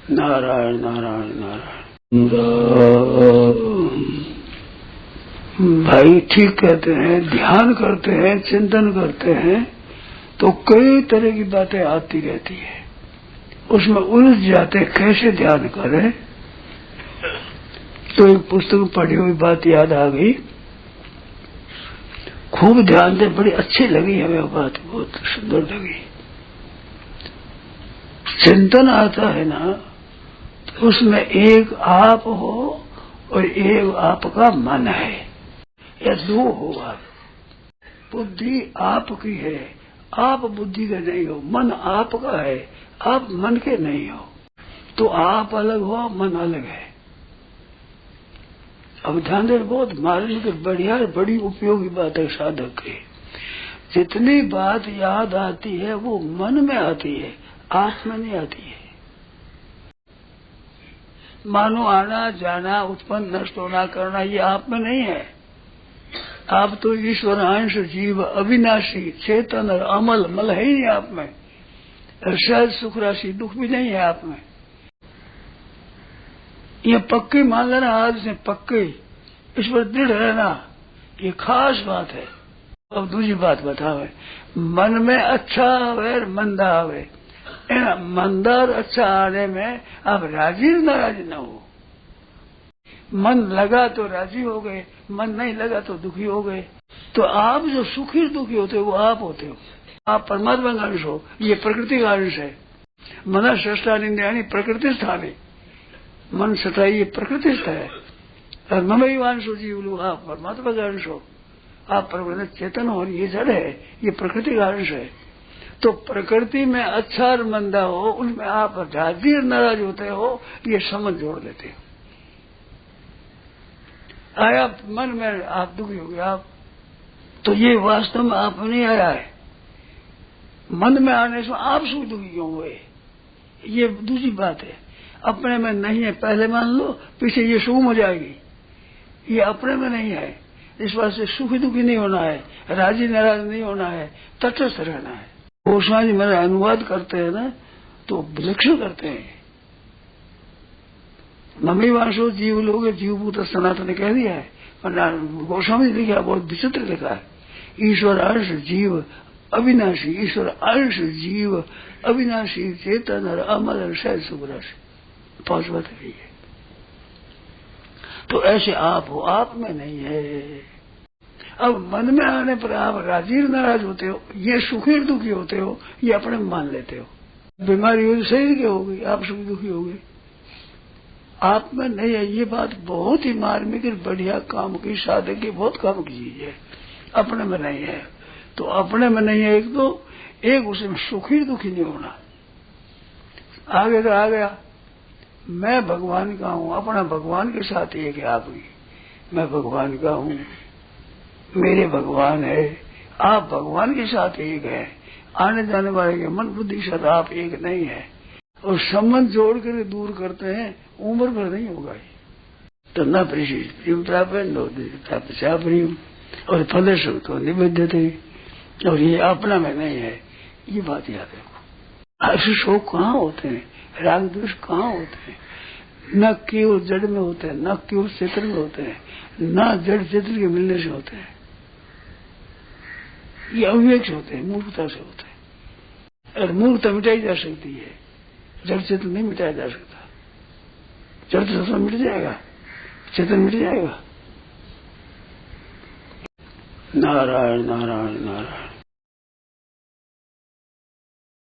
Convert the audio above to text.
नारायण नारायण नारायण। भाई ठीक कहते हैं, ध्यान करते हैं, चिंतन करते हैं तो कई तरह की बातें आती रहती है, उसमें उलझ जाते कैसे ध्यान करें। तो एक पुस्तक पढ़ी हुई बात याद आ गई, खूब ध्यान से, बड़ी अच्छी लगी हमें बात, बहुत सुंदर लगी। चिंतन आता है ना तो उसमें एक आप हो और एक आपका मन है, या दो हो आप। बुद्धि आपकी है, आप बुद्धि का नहीं हो, मन आपका है, आप मन के नहीं हो। तो आप अलग हो, मन अलग है। अब ध्यान दे, बहुत मालूम के बढ़िया बड़ी उपयोगी बात है साधक की। जितनी बात याद आती है वो मन में आती है, आप में नहीं आती है। मानो आना जाना, उत्पन्न नष्ट होना करना, ये आप में नहीं है। आप तो ईश्वर अंश जीव अविनाशी चेतन और अमल मल है ही नहीं आप में। शायद सुख राशि दुख भी नहीं है आप में। ये पक्की मान लेना, आज से पक्की इस पर दृढ़ रहना, ये खास बात है। अब दूसरी बात बतावे, मन में अच्छा आवे मंदा आवे, मंदा और अच्छा आने में आप राजी नाराज न हो। मन लगा तो राजी हो गए, मन नहीं लगा तो दुखी हो गए। तो आप जो सुखी दुखी होते हो वो आप होते हो, आप परमात्मा का अंश हो, ये प्रकृति का अंश है। मन सृष्टा निंदा प्रकृति स्थानी, मन सता ये प्रकृति है, और ममई वांशो जीव लोग, आप परमात्मा का अंश हो, आप प्रकृति चेतन हो, ये जड़ है, ये प्रकृति का अंश है। तो प्रकृति में अच्छा और मंदा हो, उनमें आप राजी और नाराज होते हो, ये समझ जोड़ लेते हो। आया मन में आप दुखी हो गए आप, तो ये वास्तव में आप नहीं आया है। मन में आने से आप सुख दुखी क्यों हुए, ये दूसरी बात है। अपने में नहीं है पहले मान लो, पीछे ये शुभ हो जाएगी। ये अपने में नहीं है, इस बात से सुखी दुखी नहीं होना है, राजी नाराज नहीं होना है, तटस्थ रहना है। गोस्वामी जी मेरा अनुवाद करते हैं ना तो विलक्षण करते हैं। मम्मी वांशो जीव लोग, जीवभूत सनातन ने कह दिया है, पर गोस्वामी जी लिखा बहुत विचित्र लिखा है। ईश्वर अंश जीव अविनाशी, ईश्वर अंश जीव अविनाशी चेतन और अमल और शायद सुख राशि, 5 बात है ये। तो ऐसे आप हो, आप में नहीं है। अब मन में आने पर आप राजी नाराज होते हो, ये सुखी दुखी होते हो, ये अपने में मान लेते हो। बीमारी हुई शरीर की हो गई, आप सुखी दुखी हो गए, आप में नहीं है। ये बात बहुत ही मार्मिक और बढ़िया काम की, साधक की बहुत काम की चीज है। अपने में नहीं है, तो अपने में नहीं है एक, तो एक उसमें सुखी दुखी नहीं होना। आगे तो आ गया, मैं भगवान का हूँ, अपना भगवान के साथ एक है आपकी। मैं भगवान का हूँ, मेरे भगवान है, आप भगवान के साथ एक है। आने जाने वाले के मन बुद्धि के साथ आप एक नहीं है। और संबंध जोड़ कर दूर करते हैं, उम्र भर नहीं होगा। तो न प्रेम प्राप्त नो प्रेम और फल सुख तो निबद्धते, और ये अपना में नहीं है, ये बात याद रखो। ऐसे शोक कहाँ होते हैं, राग द्वेष कहाँ होते हैं? न केवल जड़ में होते हैं, न केवल क्षेत्र में होते हैं, न जड़ क्षेत्र के मिलने से होते हैं। ये अविवेक से होते हैं, मूर्खता से होते हैं। और मूर्खता मिटाई जा सकती है, जड़ चेतन नहीं मिटाया जा सकता। जड़ चेतन मिट जाएगा, चेतन मिट जाएगा। नारायण नारायण नारायण।